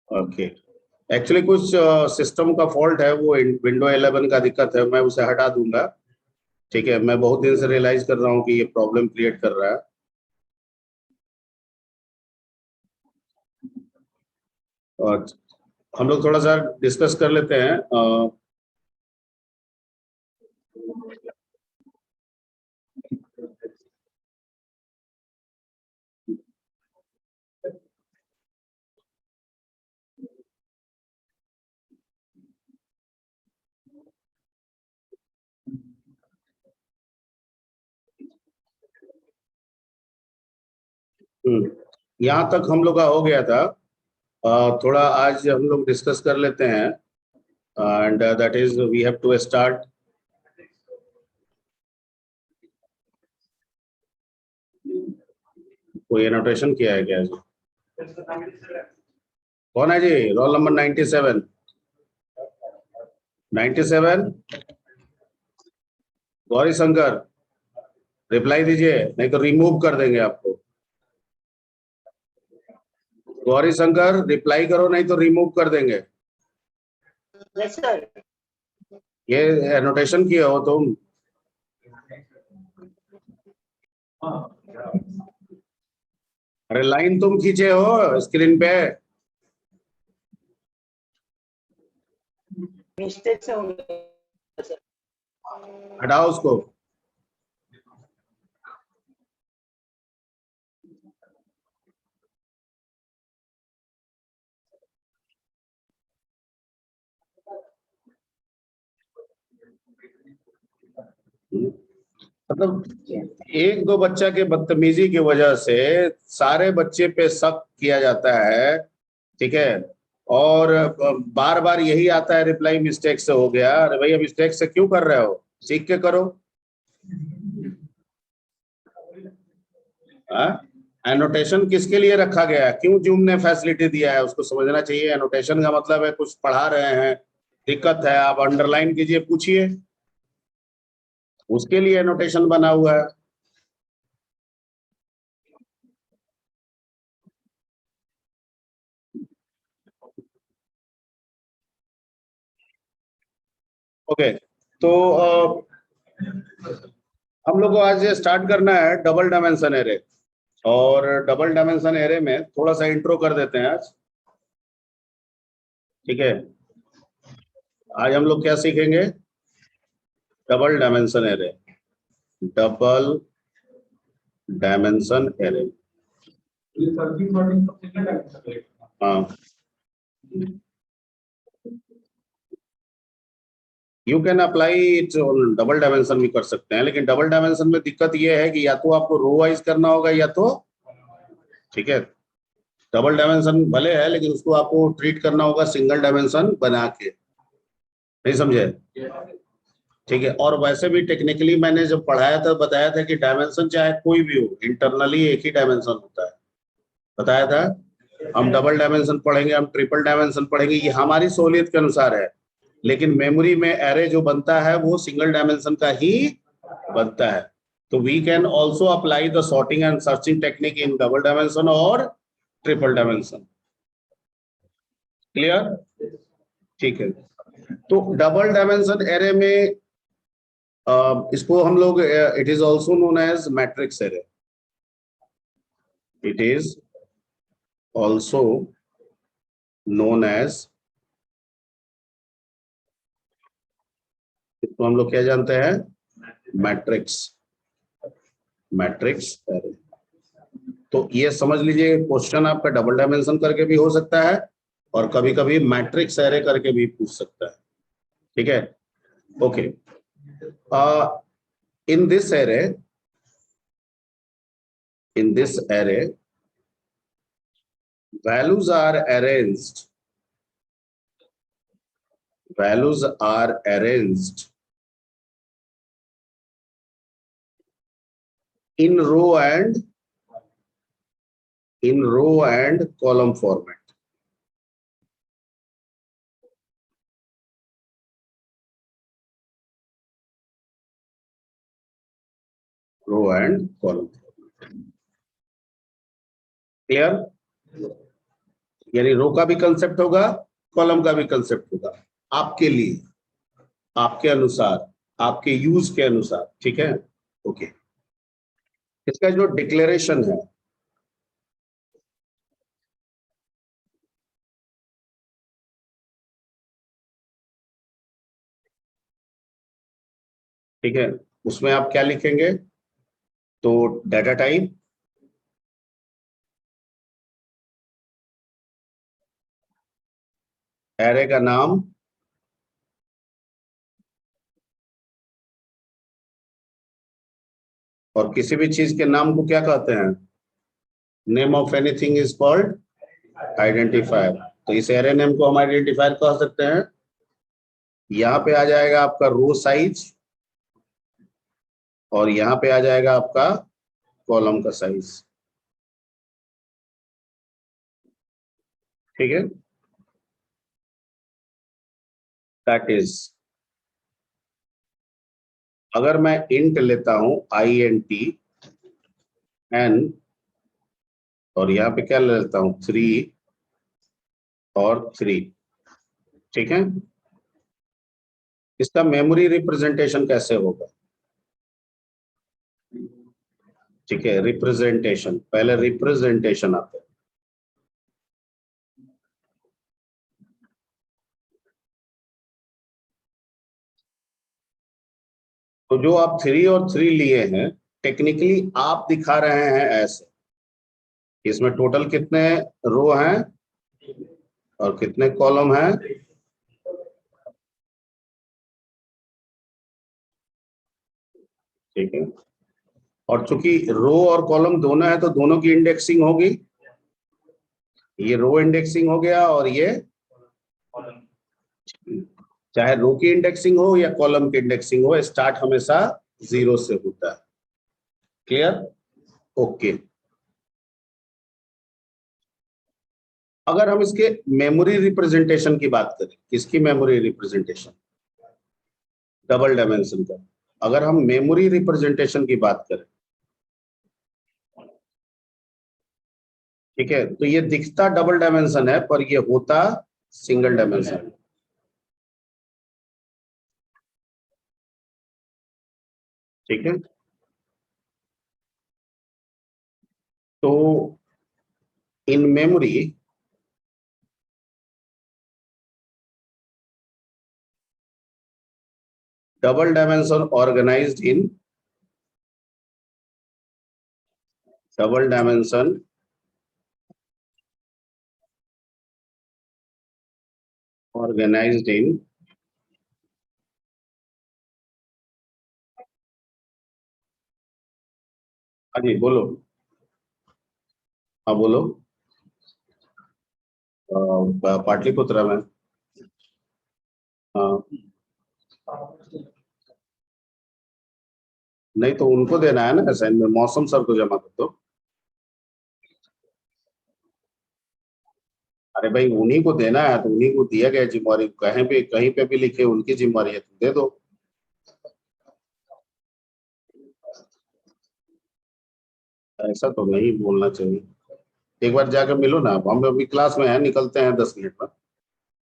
Okay, actually कुछ system का fault है, वो विंडो 11 का दिक्कत है, मैं उसे हटा दूंगा। ठीक है, मैं बहुत दिन से रियलाइज कर रहा हूँ कि ये प्रॉब्लम क्रिएट कर रहा है। और हम लोग थोड़ा सा डिस्कस कर लेते हैं। यहाँ तक हम लोग का हो गया था। थोड़ा आज हम लोग डिस्कस कर लेते हैं, and that is we have to start. कोई एनोटेशन किया है क्या जी? कौन है जी? Roll number 97। 97 Gauri Shankar, reply दीजिए, नहीं तो रिमूव कर देंगे आपको। गौरी शंकर रिप्लाई करो, नहीं तो रिमूव कर देंगे। Yes sir. ये एनोटेशन किए हो तुम? अरे लाइन तुम खींचे हो स्क्रीन पे। मिस्टेक से हो गया सर। हटाओ उसको। मतलब एक दो बच्चा के बदतमीजी की वजह से सारे बच्चे पे शक किया जाता है। ठीक है, और बार बार यही आता है, रिप्लाई मिस्टेक से हो गया। अरे भैया, मिस्टेक से क्यों कर रहे हो? सीख के करो। एनोटेशन किसके लिए रखा गया है? क्यों जूम ने फैसिलिटी दिया है? उसको समझना चाहिए। एनोटेशन का मतलब है कुछ पढ़ा रहे हैं, दिक्कत है, आप अंडरलाइन कीजिए, पूछिए, उसके लिए एनोटेशन बना हुआ है। ओके, तो हम लोग को आज स्टार्ट करना है डबल डायमेंशन एरे। और डबल डायमेंशन एरे में थोड़ा सा इंट्रो कर देते हैं आज। ठीक है, आज हम लोग क्या सीखेंगे? Double dimension array. Double dimension array. हाँ, you can apply it. Double dimension भी कर सकते हैं, लेकिन डबल डायमेंशन में दिक्कत ये है कि या तो आपको रो वाइज करना होगा या तो, ठीक है, डबल डायमेंशन भले है लेकिन उसको आपको ट्रीट करना होगा सिंगल डायमेंशन बना के। नहीं समझे? ठीक है, और वैसे भी टेक्निकली मैंने जब पढ़ाया था बताया था कि डायमेंशन चाहे कोई भी हो, इंटरनली एक ही डायमेंशन होता है, बताया था। हम डबल डायमेंशन पढ़ेंगे, हम ट्रिपल डायमेंशन पढ़ेंगे, ये हमारी सहूलियत के अनुसार है। लेकिन मेमोरी में एरे जो बनता है वो सिंगल डायमेंशन का ही बनता है। तो we can also apply the sorting and searching technique in double dimension और ट्रिपल डायमेंशन। क्लियर? ठीक है, तो डबल डायमेंशन एरे में इसको हम लोग, it is also known as matrix array. It is also known as, इसको हम लोग क्या जानते हैं? Matrix, matrix array. तो ये समझ लीजिए, क्वेश्चन आपका डबल डायमेंशन करके भी हो सकता है और कभी कभी मैट्रिक्स एरे करके भी पूछ सकता है। ठीक है, okay. In this array, in this array, values are arranged, values are arranged in row and column format. Row and column format. Clear? यानी रो का भी कंसेप्ट होगा, कॉलम का भी कंसेप्ट होगा, आपके लिए, आपके अनुसार, आपके यूज के अनुसार, ठीक है। ओके, इसका जो डिक्लेरेशन है, ठीक है, उसमें आप क्या लिखेंगे? तो डाटा टाइप, एरे का नाम, और किसी भी चीज के नाम को क्या कहते हैं? Name of anything is called identifier. तो इस एरे नेम को हम आइडेंटिफायर कह सकते हैं। यहाँ पे आ जाएगा आपका रो साइज, और यहाँ पे आ जाएगा आपका कॉलम का साइज, ठीक है। दैट इज, अगर मैं इंट लेता हूं INT n, और यहाँ पे क्या ले लेता हूं 3 और 3, ठीक है। इसका मेमोरी रिप्रेजेंटेशन कैसे होगा? ठीक है, रिप्रेजेंटेशन, पहले रिप्रेजेंटेशन आता है। तो जो आप 3 और 3 लिए हैं, टेक्निकली आप दिखा रहे हैं ऐसे, इसमें टोटल कितने रो हैं और कितने कॉलम हैं? ठीक है, और चूंकि रो और कॉलम दोनों है तो दोनों की इंडेक्सिंग होगी। ये रो इंडेक्सिंग हो गया, और ये चाहे रो की इंडेक्सिंग हो या कॉलम की इंडेक्सिंग हो, स्टार्ट हमेशा 0 से होता है। क्लियर? ओके। अगर हम इसके मेमोरी रिप्रेजेंटेशन की बात करें, किसकी मेमोरी रिप्रेजेंटेशन? डबल डायमेंशन का। अगर हम मेमोरी रिप्रेजेंटेशन की बात करें, ठीक है, तो ये दिखता डबल डायमेंशन है पर ये होता सिंगल डायमेंशन। ठीक है, तो in memory double dimension organized in double dimension organized in हाँ जी बोलो, हाँ बोलो। पाटलिपुत्र में, हाँ। नहीं तो उनको देना है ना असाइनमेंट, मौसम सर को जमा कर दो। अरे भाई उन्हीं को देना है तो उन्हीं को दिया गया जिम्मेवारी, कहीं पे भी लिखे उनकी जिम्मेवारी है, तो दे दो। ऐसा तो नहीं बोलना चाहिए। एक बार जाकर मिलो ना, हम अभी क्लास में है, निकलते हैं 10 मिनट में।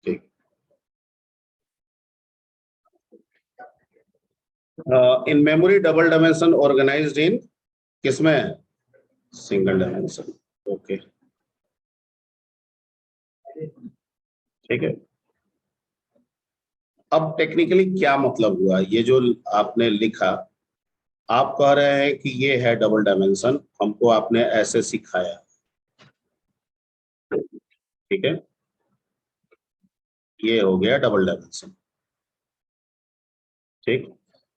ठीक। In memory double dimension organised in किसमें? Single dimension. ओके, ठीक है। अब टेक्निकली क्या मतलब हुआ ये जो आपने लिखा? आप कह रहे हैं कि ये है डबल डायमेंशन, हमको आपने ऐसे सिखाया, ठीक है, ये हो गया डबल डायमेंशन। ठीक,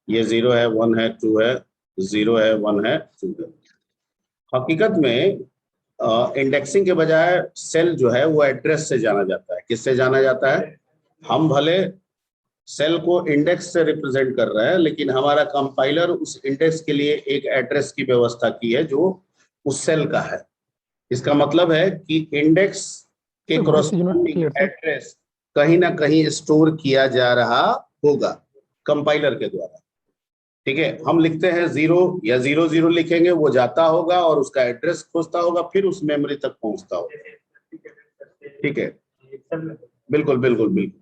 ये 0 है, 1 है, 2 है, 0 है, 1 है, 2 है। हकीकत में इंडेक्सिंग के बजाय सेल जो है वो एड्रेस से जाना जाता है। किससे जाना जाता है? हम भले सेल को इंडेक्स से रिप्रेजेंट कर रहे हैं, लेकिन हमारा कंपाइलर उस इंडेक्स के लिए एक एड्रेस की व्यवस्था की है जो उस सेल का है। इसका मतलब है कि इंडेक्स के कॉरस्पॉन्डिंग एड्रेस कहीं ना कहीं स्टोर किया जा रहा होगा कंपाइलर के द्वारा। ठीक है, हम लिखते हैं 0 या 00 लिखेंगे, वो जाता होगा और उसका एड्रेस खोजता होगा, फिर उस मेमोरी तक पहुंचता होगा। ठीक है, बिल्कुल बिल्कुल बिल्कुल।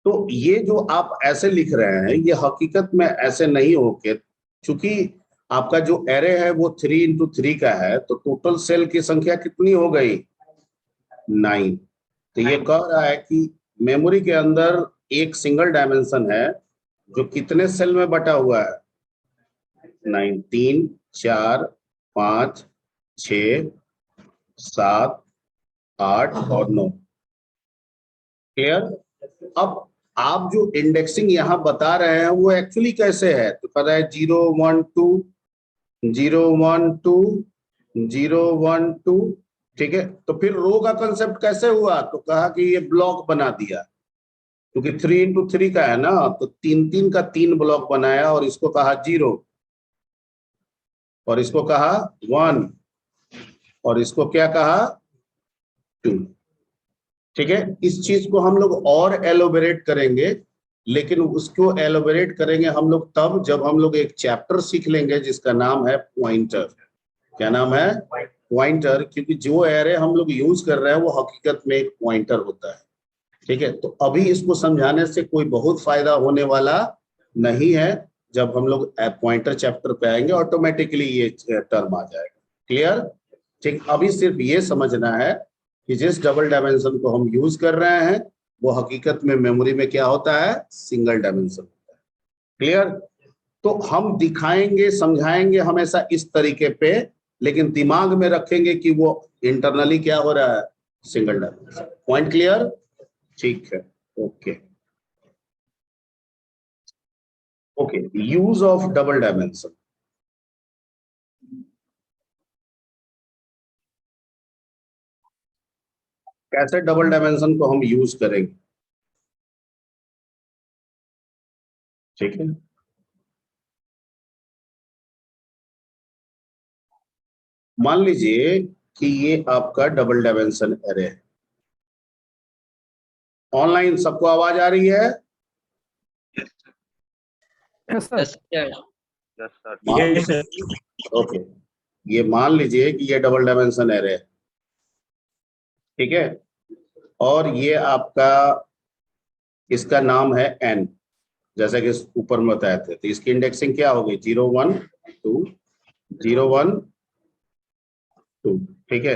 तो ये जो आप ऐसे लिख रहे हैं, ये हकीकत में ऐसे नहीं होके, क्योंकि आपका जो एरे है वो 3 into 3 का है, तो टोटल सेल की संख्या कितनी हो गई? 9। तो ये कह रहा है कि मेमोरी के अंदर एक सिंगल डायमेंशन है जो कितने सेल में बटा हुआ है? 9। 3, 4, 5, 6, 7, 8 और 9। क्लियर? अब आप जो इंडेक्सिंग यहाँ बता रहे हैं वो एक्चुअली कैसे है? तो पता है 0 1 2 0 1 2 0 1 2। ठीक है, तो फिर रो का कंसेप्ट कैसे हुआ? तो कहा कि ये ब्लॉक बना दिया, क्योंकि 3 into 3 का है ना, तो 3 का 3 ब्लॉक बनाया और इसको कहा 0 और इसको कहा 1 और इसको क्या कहा? 2। ठीक है, इस चीज को हम लोग और एलोबरेट करेंगे, लेकिन उसको एलोबरेट करेंगे हम लोग तब जब हम लोग एक चैप्टर सीख लेंगे जिसका नाम है पॉइंटर। क्या नाम है? पॉइंटर। क्योंकि जो एरे हम लोग यूज कर रहे हैं वो हकीकत में एक पॉइंटर होता है। ठीक है, तो अभी इसको समझाने से कोई बहुत फायदा होने वाला नहीं है। जब हम लोग पॉइंटर चैप्टर पे आएंगे ऑटोमेटिकली ये टर्म आ जाएगा। क्लियर? ठीक, अभी सिर्फ ये समझना है कि जिस डबल डायमेंशन को हम यूज कर रहे हैं वो हकीकत में मेमोरी में क्या होता है? सिंगल डायमेंशन होता है। क्लियर? तो हम दिखाएंगे समझाएंगे हमेशा इस तरीके पे, लेकिन दिमाग में रखेंगे कि वो इंटरनली क्या हो रहा है? Single dimension. Point clear? ठीक है, okay okay. Use of double dimension. कैसे डबल डायमेंशन को हम यूज करेंगे? ठीक है, मान लीजिए कि ये आपका डबल डायमेंशन एरे है। ऑनलाइन सबको आवाज आ रही है? Yes sir. मान लीजिए, ओके, ये मान लीजिए कि ये डबल डायमेंशन एरे है। ठीक है, और ये आपका, इसका नाम है एन, जैसा कि ऊपर में बताए थे। तो इसकी इंडेक्सिंग क्या होगी? 0 1 2 0 1 2। ठीक है,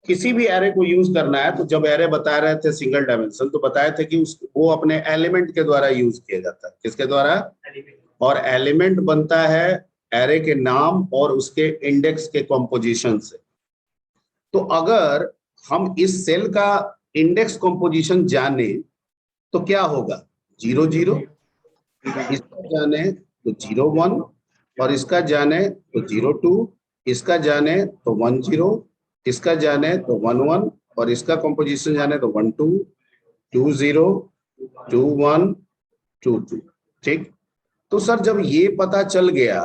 किसी भी एरे को यूज करना है तो जब एरे बता रहे थे सिंगल डायमेंशन, तो बताए थे कि वो अपने एलिमेंट के द्वारा यूज किया जाता है। किसके द्वारा? और एलिमेंट बनता है एरे के नाम और उसके इंडेक्स के कॉम्पोजिशन से। तो अगर हम इस सेल का इंडेक्स कॉम्पोजिशन जाने तो क्या होगा? 0 0, इसका जाने तो 0 1, और इसका जाने तो 0 2, इसका जाने तो 1 0, इसका जाने तो 1 1, और इसका कॉम्पोजिशन जाने तो 1 2 2 0 2 1 2 2। ठीक, तो सर जब ये पता चल गया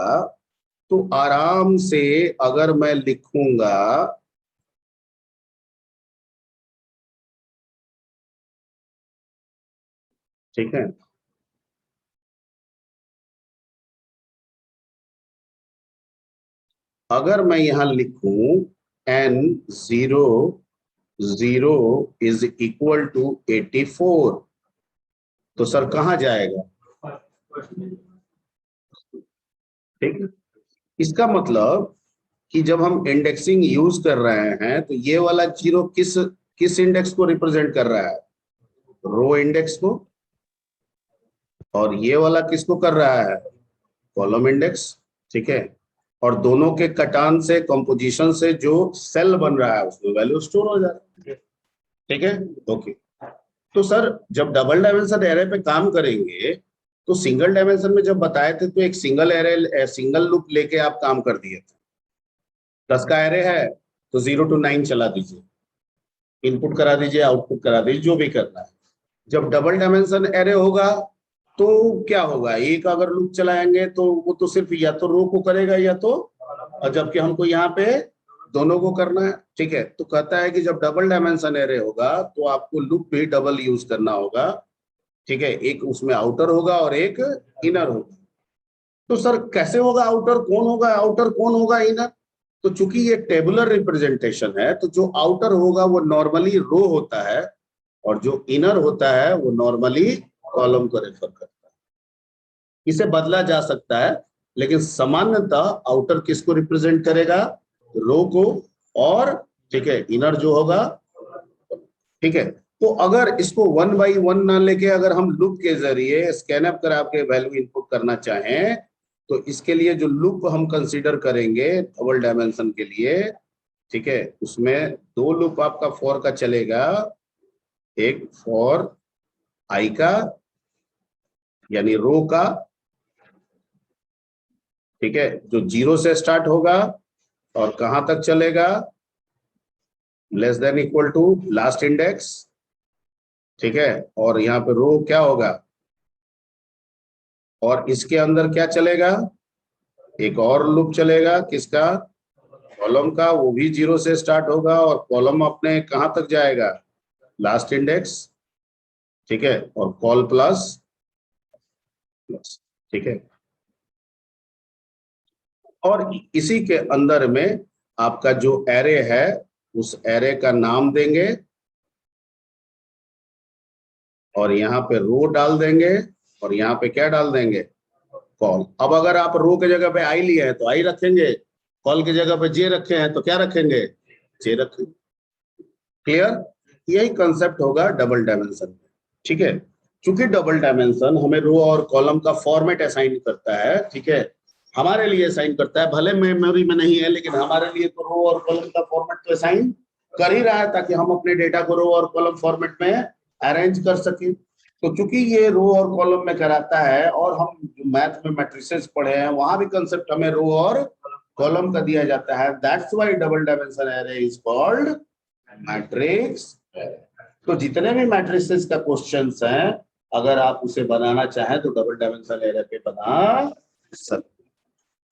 तो आराम से अगर मैं लिखूंगा, ठीक है, अगर मैं यहां लिखूं n 0 0 इज इक्वल टू 84, तो सर कहां जाएगा? ठीक है, इसका मतलब कि जब हम इंडेक्सिंग यूज कर रहे हैं तो ये वाला 0 किस किस इंडेक्स को रिप्रेजेंट कर रहा है? रो इंडेक्स को। और ये वाला किसको कर रहा है? Column index. ठीक है, और दोनों के कटान से, कंपोजिशन से जो सेल बन रहा है उसमें वैल्यू स्टोर हो जाती है। ठीक है, ओके। तो सर जब डबल डायमेंशन एरे पे काम करेंगे तो सिंगल डायमेंशन में जब बताए थे तो एक सिंगल एरे, सिंगल लूप लेके आप काम कर दिए थे। 10 का एरे है तो 0 to 9 चला दीजिए, इनपुट करा दीजिए, आउटपुट करा दीजिए, जो भी करना है। जब डबल डायमेंशन एरे होगा तो क्या होगा? एक अगर लूप चलाएंगे तो वो तो सिर्फ या तो रो को करेगा या तो, और जबकि हमको यहाँ पे दोनों को करना है। ठीक है, तो कहता है कि जब डबल डायमेंशन एरे होगा तो आपको लूप भी डबल यूज करना होगा। ठीक है, एक उसमें आउटर होगा और एक इनर होगा। तो सर कैसे होगा? आउटर कौन होगा, आउटर कौन होगा, इनर? तो चूंकि ये टेबुलर रिप्रेजेंटेशन है, तो जो आउटर होगा वो नॉर्मली रो होता है और जो इनर होता है वो नॉर्मली कॉलम को रेफर करता है। इसे बदला जा सकता है, लेकिन सामान्यतः आउटर किसको रिप्रेजेंट करेगा? रो को, और ठीक है इनर जो होगा, ठीक है। तो अगर इसको 1 by 1 ना लेके अगर हम लूप के जरिए स्कैनअप करा के वैल्यू इनपुट करना चाहें, तो इसके लिए जो लूप हम कंसीडर करेंगे डबल डायमेंशन के लिए, ठीक है, उसमें 2 लूप आपका फॉर का चलेगा। एक फॉर आई का यानी रो का, ठीक है, जो 0 से स्टार्ट होगा और कहां तक चलेगा? Less than equal to last index, ठीक है। और यहाँ पे रो क्या होगा, और इसके अंदर क्या चलेगा? एक और लूप चलेगा, किसका? कॉलम का, वो भी 0 से स्टार्ट होगा और कॉलम अपने कहां तक जाएगा? लास्ट इंडेक्स, ठीक है, और कॉल प्लस, ठीक है। और इसी के अंदर में आपका जो एरे है उस एरे का नाम देंगे और यहाँ पे रो डाल देंगे और यहाँ पे क्या डाल देंगे? कॉल। अब अगर आप रो के जगह पे आई लिए हैं तो आई रखेंगे, कॉल की जगह पे जे रखे हैं तो क्या रखेंगे? जे रखेंगे। क्लियर? यही कंसेप्ट होगा डबल डायमेंशन में, ठीक है। चूंकि डबल डायमेंशन हमें रो और कॉलम का फॉर्मेट असाइन करता है, ठीक है, हमारे लिए असाइन करता है, भले मेमोरी में नहीं है लेकिन हमारे लिए तो रो और कॉलम का फॉर्मेट तो असाइन कर ही रहा है, ताकि हम अपने डेटा को रो और कॉलम फॉर्मेट में अरेंज कर सकें। तो चूंकि ये रो और कॉलम में कराता है, और हम जो मैथ में मैट्रिसेस पढ़े हैं वहां भी कंसेप्ट हमें रो और कॉलम का दिया जाता है, that's why double dimension array is called matrix. तो जितने भी मैट्रिसेस का क्वेश्चंस हैं, अगर आप उसे बनाना चाहें तो डबल डायमेंशन एरे पे बना सकते।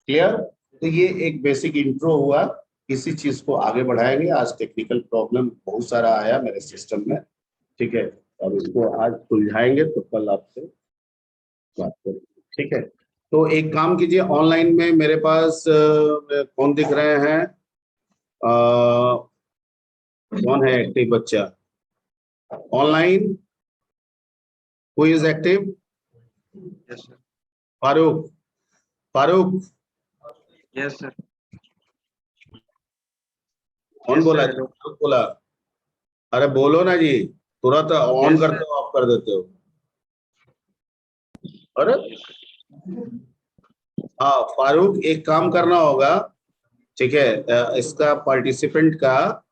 क्लियर? तो ये एक बेसिक इंट्रो हुआ, इसी चीज को आगे बढ़ाएंगे। आज टेक्निकल प्रॉब्लम बहुत सारा आया मेरे सिस्टम में, ठीक है, अब इसको आज सुलझाएंगे तो कल आपसे बात करेंगे, ठीक है। तो एक काम कीजिए, ऑनलाइन में मेरे पास कौन दिख रहे हैं? कौन है एक्टिव बच्चा online? Who is active? Yes, sir. Farooq, Farooq Yes, sir. कौन Yes, बोला? sir. फारूक बोला? अरे बोलो ना जी, तुरंत ऑन Yes, करते sir. हो, ऑफ कर देते हो। अरे हाँ फारूक, एक काम करना होगा, ठीक है, इसका पार्टिसिपेंट का